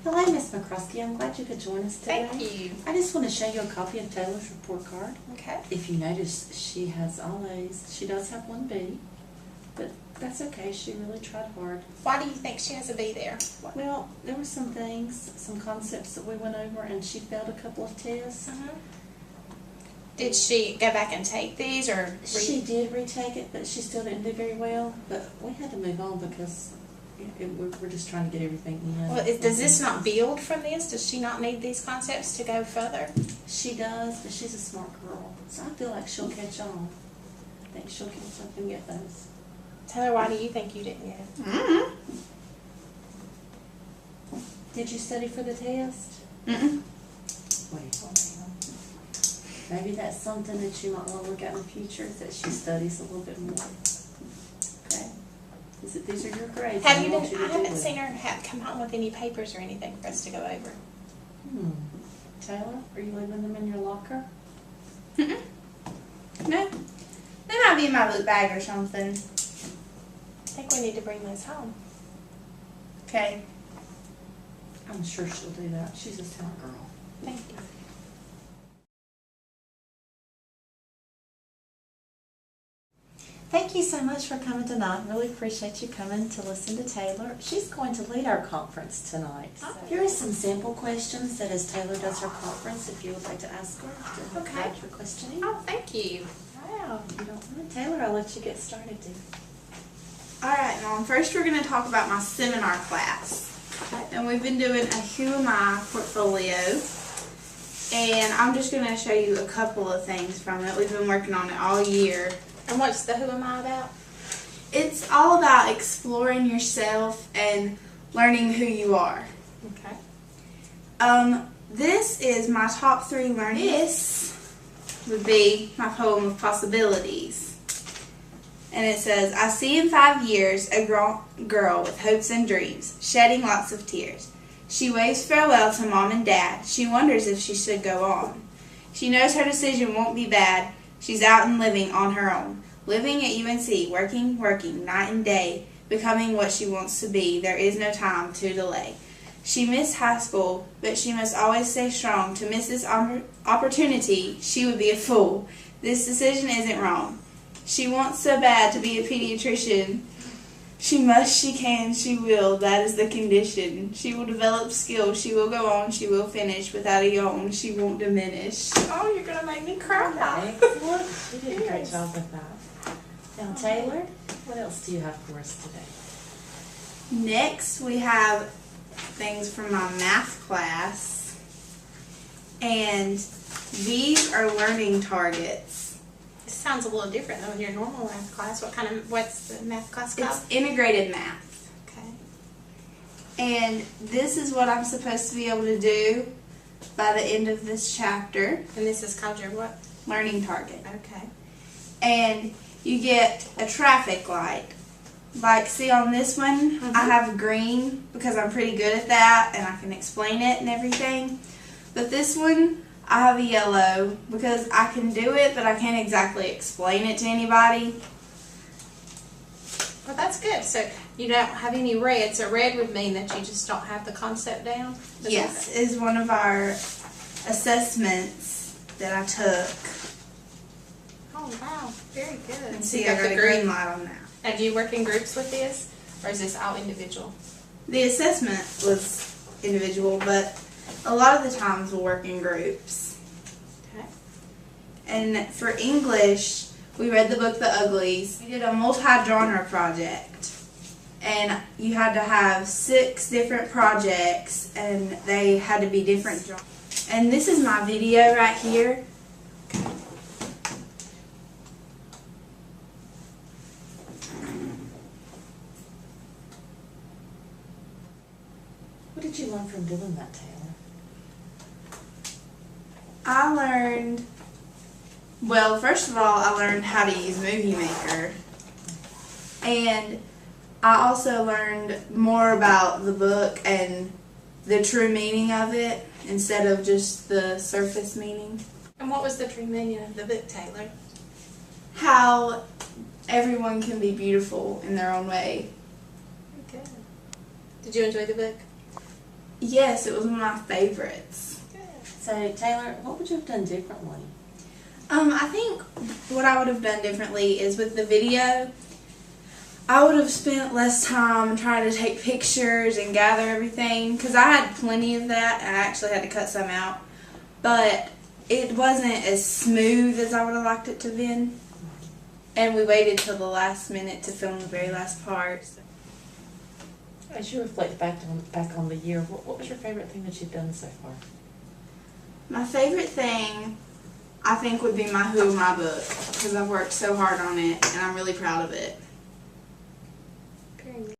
Hello, Miss McCroskey. I'm glad you could join us today. Thank you. I just want to show you a copy of Taylor's report card. Okay. If you notice, she has all A's. She does have one B, but that's okay. She really tried hard. Why do you think she has a B there? Well, there were some things, some concepts that we went over, and she failed a couple of tests. Did she go back and take these, or She did retake it, but she still didn't do very well. But we had to move on because we're just trying to get everything in. Well, does this not build from this? Does she not need these concepts to go further? She does, but she's a smart girl, so I feel like she'll catch on. I think she'll catch up and get those. Taylor, why do you think you didn't get it? Did you study for the test? Well, maybe that's something that you might want to look at in the future, is that she studies a little bit more. Okay? These are your grades. I her haven't seen her come home with any papers or anything for us to go over. Taylor, are you leaving them in your locker? No. They might be in my book bag or something. I think we need to bring those home. Okay. I'm sure she'll do that. She's a smart girl. Thank you. Thank you so much for coming tonight. Really appreciate you coming to listen to Taylor. She's going to lead our conference tonight. Here are some sample questions that as Taylor does her conference, if you would like to ask her to help guide your questioning. Oh, thank you. Wow. You don't mind. Taylor, I'll let you get started, dear. Alright, Mom. First we're going to talk about my seminar class. And we've been doing a Who Am I portfolio. And I'm just going to show you a couple of things from it. We've been working on it all year. And what's the Who Am I about? It's all about exploring yourself and learning who you are. Okay. This is my top 3 learning. This would be my poem of possibilities. And it says, I see in 5 years a girl with hopes and dreams, shedding lots of tears. She waves farewell to Mom and Dad. She wonders if she should go on. She knows her decision won't be bad. She's out and living on her own. Living at UNC, working night and day, becoming what she wants to be. There is no time to delay. She missed high school, but she must always stay strong. To miss this opportunity, she would be a fool. This decision isn't wrong. She wants so bad to be a pediatrician. She must, she can, she will. That is the condition. She will develop skills. She will go on. She will finish. Without a yawn, she won't diminish. Oh, you're going to make me cry. Excellent. You did a great job with that. Now, Taylor, what else do you have for us today? Next, we have things from my math class. And these are learning targets. This sounds a little different than your normal math class. What's the math class called? It's integrated math. Okay. And this is what I'm supposed to be able to do by the end of this chapter. And this is called your what? Learning target. Okay. And you get a traffic light. Like, see on this one, I have green because I'm pretty good at that and I can explain it and everything. But this one, I have a yellow because I can do it, but I can't exactly explain it to anybody. Well, that's good. So you don't have any red. So red would mean that you just don't have the concept down? Yes, is one of our assessments that I took. Oh, wow. Very good. And see, I got a green light on that. Now, do you work in groups with this, or is this all individual? The assessment was individual, but a lot of the times we'll work in groups. Okay. And for English, we read the book The Uglies. We did a multi-genre project. And you had to have 6 different projects, and they had to be different genres. And this is my video right here. What did you learn from doing that, Taylor? I learned, well, first of all, I learned how to use Movie Maker. And I also learned more about the book and the true meaning of it instead of just the surface meaning. And what was the true meaning of the book, Taylor? How everyone can be beautiful in their own way. Good. Did you enjoy the book? Yes, it was one of my favorites. So Taylor, what would you have done differently? I think what I would have done differently is with the video, I would have spent less time trying to take pictures and gather everything, because I had plenty of that and I actually had to cut some out. But it wasn't as smooth as I would have liked it to have been. And we waited till the last minute to film the very last part. As you reflect back on the year, what was your favorite thing that you've done so far? My favorite thing, I think, would be my Who Am I book, because I've worked so hard on it and I'm really proud of it.